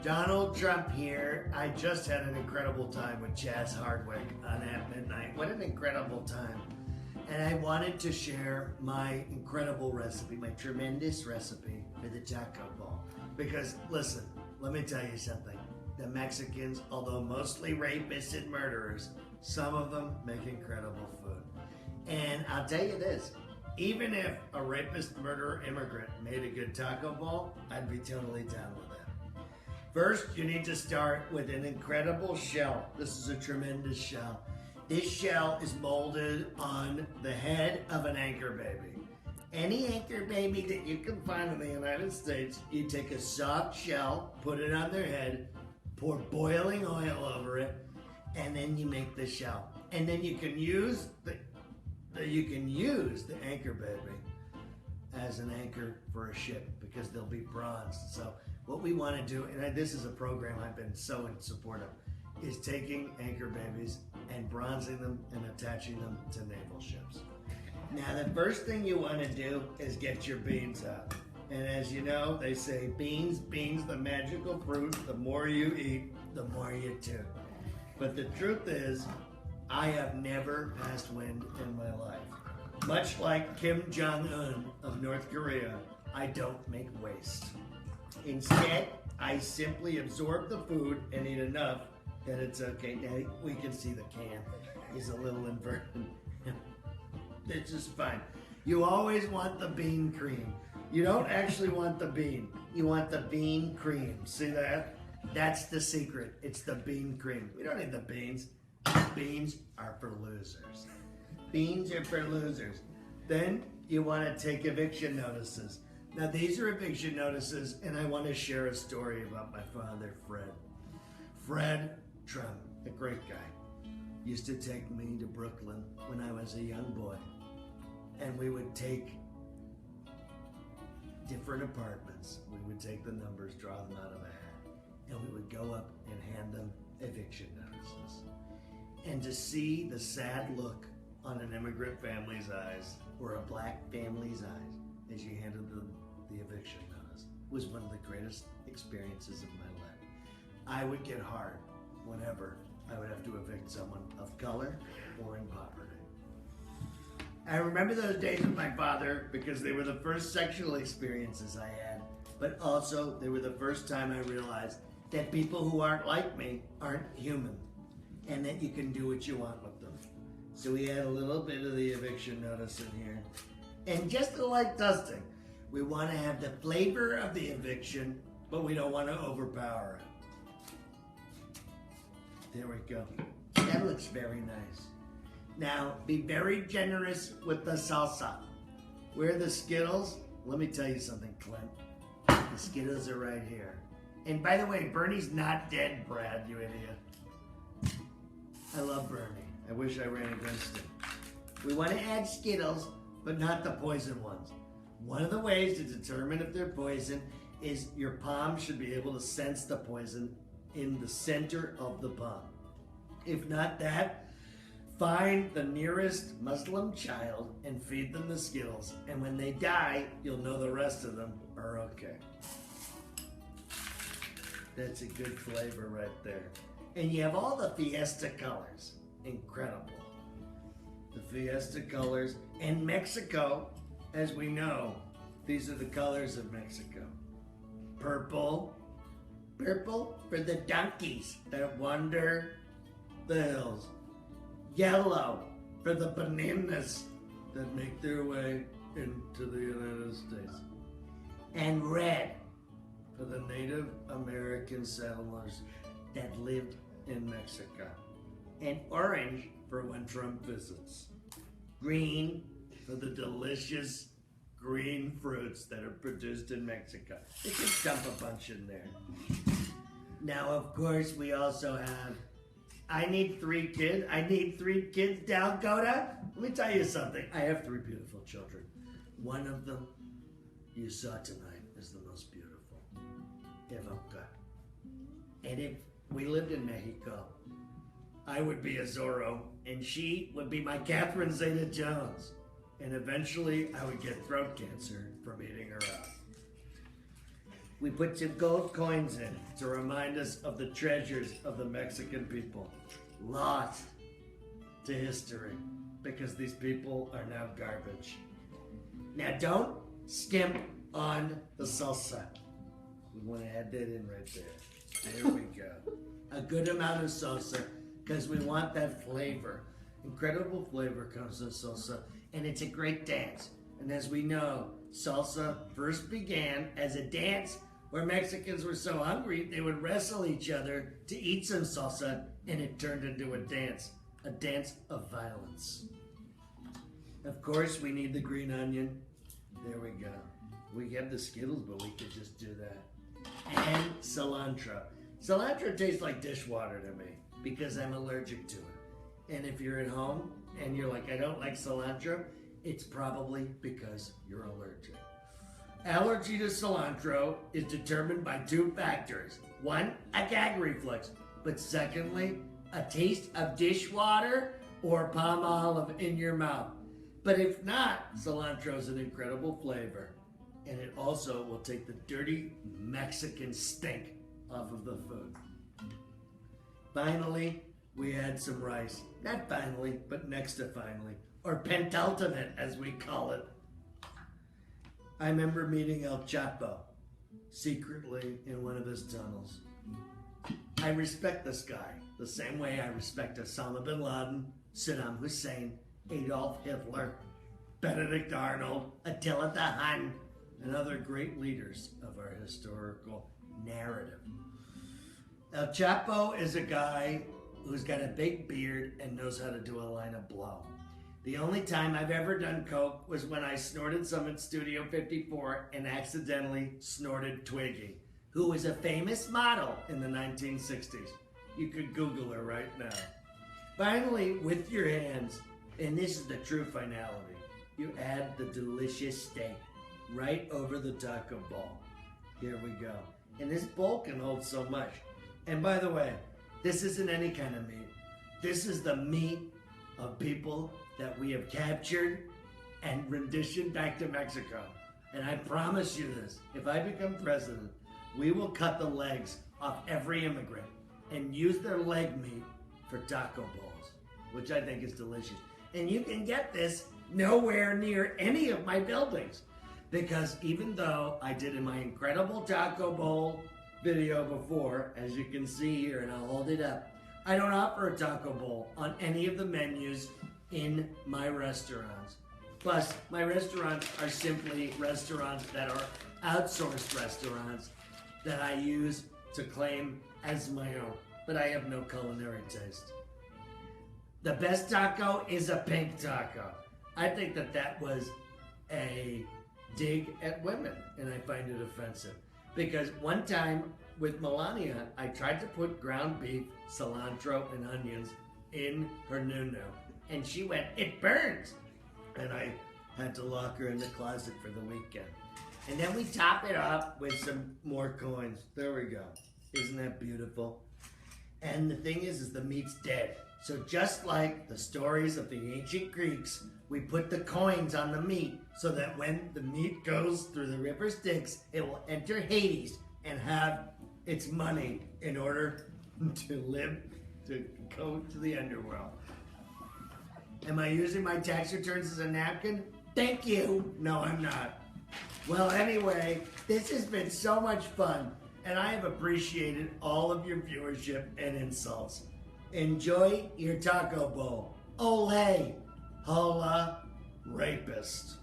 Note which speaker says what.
Speaker 1: Donald Trump here. I just had an incredible time with Chaz Hardwick on At Midnight. What an incredible time. And I wanted to share my incredible recipe, my tremendous recipe for the taco ball. Because listen, let me tell you something. The Mexicans, although mostly rapists and murderers, some of them make incredible food. And I'll tell you this, even if a rapist, murderer, immigrant made a good taco ball, I'd be totally down with it. First, you need to start with an incredible shell. This is a tremendous shell. This shell is molded on the head of an anchor baby. Any anchor baby that you can find in the United States, you take a soft shell, put it on their head, pour boiling oil over it, and then you make the shell. And then you can use the anchor baby as an anchor for a ship because they'll be bronzed. So what we want to do, and this is a program I've been so in support of, is taking anchor babies and bronzing them and attaching them to naval ships. Now the first thing you want to do is get your beans out. And as you know, they say beans, the magical fruit, the more you eat, the more you toot. But the truth is, I have never passed wind in my life. Much like Kim Jong-un of North Korea, I don't make waste. Instead, I simply absorb the food and eat enough that it's okay. Now, we can see the can is a little inverted. It's just fine. You always want the bean cream. You don't actually want the bean. You want the bean cream. See that? That's the secret. It's the bean cream. We don't need the beans. Beans are for losers. Beans are for losers. Then you want to take eviction notices. Now these are eviction notices, and I want to share a story about my father, Fred. Fred Trump, a great guy, used to take me to Brooklyn when I was a young boy. And we would take different apartments. We would take the numbers, draw them out of a hat, and we would go up and hand them eviction notices. And to see the sad look on an immigrant family's eyes or a black family's eyes as you handed them the eviction notice was one of the greatest experiences of my life. I would get hard whenever I would have to evict someone of color or in poverty. I remember those days with my father because they were the first sexual experiences I had, but also they were the first time I realized that people who aren't like me aren't human, and that you can do what you want with them. So we had a little bit of the eviction notice in here. And just a light dusting. We want to have the flavor of the eviction, but we don't want to overpower it. There we go. That looks very nice. Now, be very generous with the salsa. Where are the Skittles? Let me tell you something, Clint. The Skittles are right here. And by the way, Bernie's not dead, Brad, you idiot. I love Bernie. I wish I ran against him. We want to add Skittles, but not the poison ones. One of the ways to determine if they're poison is your palm should be able to sense the poison in the center of the palm. If not that, find the nearest Muslim child and feed them the Skittles. And when they die, you'll know the rest of them are okay. That's a good flavor right there. And you have all the Fiesta colors. Incredible. The Fiesta colors. And Mexico, as we know, these are the colors of Mexico. Purple. Purple for the donkeys that wander the hills. Yellow for the bananas that make their way into the United States. And red for the Native American settlers that lived in Mexico. And orange for when Trump visits. Green for the delicious green fruits that are produced in Mexico. You can dump a bunch in there. Now, of course, we also have I need three kids, Dalgota. Let me tell you something. I have three beautiful children. One of them you saw tonight is the most beautiful, Ivanka. And if we lived in Mexico, I would be a Zorro, and she would be my Catherine Zeta-Jones. And eventually, I would get throat cancer from eating her out. We put some gold coins in to remind us of the treasures of the Mexican people, lost to history because these people are now garbage. Now don't skimp on the salsa. We want to add that in right there. There we go. A good amount of salsa because we want that flavor. Incredible flavor comes in salsa, and it's a great dance. And as we know, salsa first began as a dance where Mexicans were so hungry they would wrestle each other to eat some salsa, and it turned into a dance of violence. Of course, we need the green onion. There we go. We have the Skittles, but we could just do that. And cilantro. Cilantro tastes like dishwater to me because I'm allergic to it. And if you're at home and you're like, I don't like cilantro, it's probably because you're allergic. Allergy to cilantro is determined by two factors. One, a gag reflex, but secondly, a taste of dishwater or palm olive in your mouth. But if not, cilantro is an incredible flavor, and it also will take the dirty Mexican stink off of the food. Finally, we add some rice. Not finally, but next to finally, or penultimate as we call it. I remember meeting El Chapo secretly in one of his tunnels. I respect this guy the same way I respect Osama bin Laden, Saddam Hussein, Adolf Hitler, Benedict Arnold, Attila the Hun, and other great leaders of our historical narrative. El Chapo is a guy who's got a big beard and knows how to do a line of blow. The only time I've ever done coke was when I snorted some at Studio 54 and accidentally snorted Twiggy, who was a famous model in the 1960s. You could Google her right now. Finally, with your hands, and this is the true finality, you add the delicious steak right over the taco bowl. Here we go. And this bowl can hold so much. And by the way, this isn't any kind of meat. This is the meat of people that we have captured and renditioned back to Mexico. And I promise you this, if I become president, we will cut the legs off every immigrant and use their leg meat for taco bowls, which I think is delicious. And you can get this nowhere near any of my buildings, because even though I did in my incredible taco bowl video before, as you can see here, and I'll hold it up, I don't offer a taco bowl on any of the menus in my restaurants. Plus, my restaurants are simply restaurants that are outsourced restaurants that I use to claim as my own, but I have no culinary taste. The best taco is a pink taco. I think that was a dig at women, and I find it offensive. Because one time with Melania, I tried to put ground beef, cilantro, and onions in her nunu, and she went, "It burns!" And I had to lock her in the closet for the weekend. And then we top it up with some more coins. There we go. Isn't that beautiful? And the thing is the meat's dead. So just like the stories of the ancient Greeks, we put the coins on the meat so that when the meat goes through the river Styx, it will enter Hades and have its money in order to go to the underworld. Am I using my tax returns as a napkin? Thank you. No, I'm not. Well, anyway, this has been so much fun, and I have appreciated all of your viewership and insults. Enjoy your taco bowl. Ole, hola, rapist.